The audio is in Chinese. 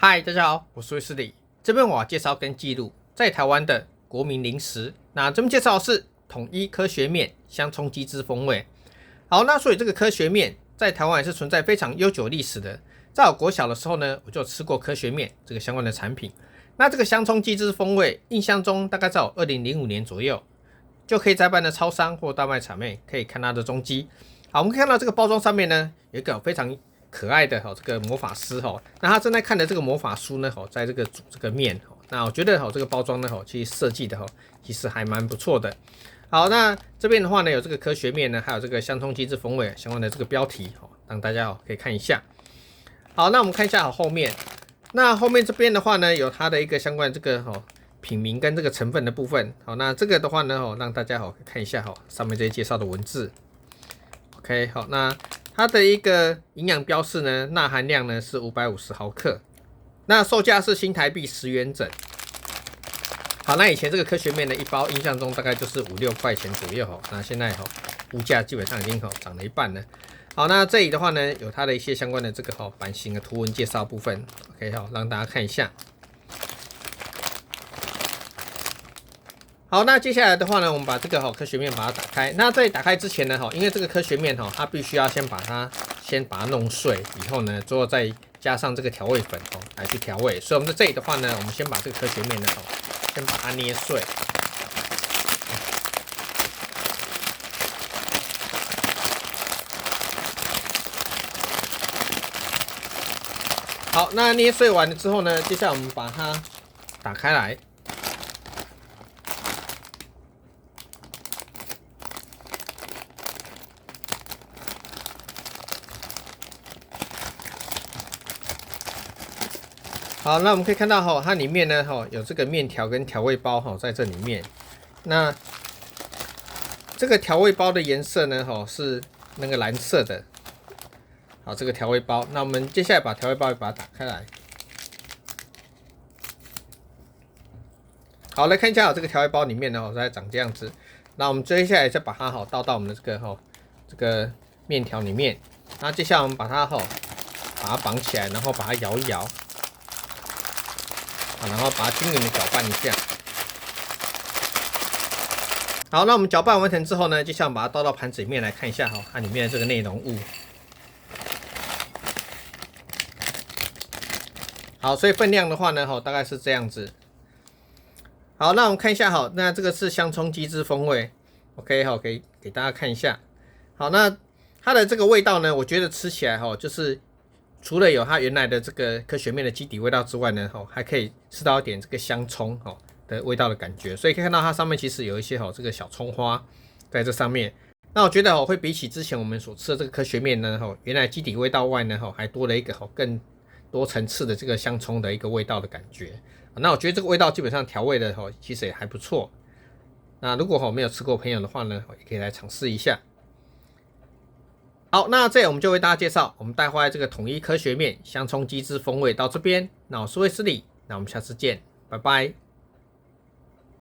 嗨，大家好，我是威斯利。这边我要介绍跟记录在台湾的国民零食。那这边介绍的是统一科学面香葱鸡汁风味。好，那所以这个科学面在台湾也是存在非常悠久历史的。在我国小的时候呢，我就吃过科学面这个相关的产品。那这个香葱鸡汁风味，印象中大概在我2005年左右，就可以在一般的超商或大卖场内可以看它的踪迹。好，我们看到这个包装上面呢，有一个非常可爱的这个魔法师那他正在看的这个魔法书呢在这个煮这个面那我觉得这个包装呢其实设计的其实还蛮不错的。好，那这边的话呢有这个科学面呢，还有这个香葱鸡汁风味相关的这个标题让大家可以看一下。好，那我们看一下后面，那后面这边的话呢有它的一个相关的这个品名跟这个成分的部分。好，那这个的话呢让大家看一下上面这些介绍的文字。OK， 好，那它的一个营养标示呢，钠含量呢是550毫克，那售价是新台币10元整。好，那以前这个科学面的一包，印象中大概就是5、6块钱左右那现在物价基本上已经涨了一半了。好，那这里的话呢，有它的一些相关的这个版型的图文介绍部分。OK， 好，让大家看一下。好，那接下来的话呢，我们把这个科学面把它打开。那在打开之前呢，因为这个科学面它必须要先把它弄碎，以后呢，最后再加上这个调味粉来去调味。所以我们在这里的话呢，我们先把这个科学面呢先把它捏碎。好，那捏碎完了之后呢，接下来我们把它打开来。好，那我们可以看到它里面呢有这个面条跟调味包在这里面。那这个调味包的颜色呢是那个蓝色的。好，这个调味包，那我们接下来把调味包把它打开来。好，来看一下这个调味包里面呢它长这样子。那我们接下来再把它倒到我们的这个面条里面。那接下来我们把它绑起来，然后把它摇一摇。然后把它均匀的搅拌一下。好，那我们搅拌完成之后呢，接下来我们把它倒到盘子里面来看一下它里面的这个内容物。好，所以分量的话呢大概是这样子。好，那我们看一下那这个是香葱鸡汁风味。OK， 可以给大家看一下。好，那它的这个味道呢，我觉得吃起来就是除了有它原来的这个科学面的基底味道之外呢，还可以吃到一点这个香葱的味道的感觉，所以可以看到它上面其实有一些这个小葱花在这上面。那我觉得会比起之前我们所吃的这个科学面呢，原来基底味道外呢，还多了一个更多层次的这个香葱的一个味道的感觉。那我觉得这个味道基本上调味的其实也还不错。那如果没有吃过朋友的话呢，也可以来尝试一下。好，那这里我们就为大家介绍我们带回来这个统一科学面香葱鸡汁风味到这边。那我是威斯利，那我们下次见，拜拜。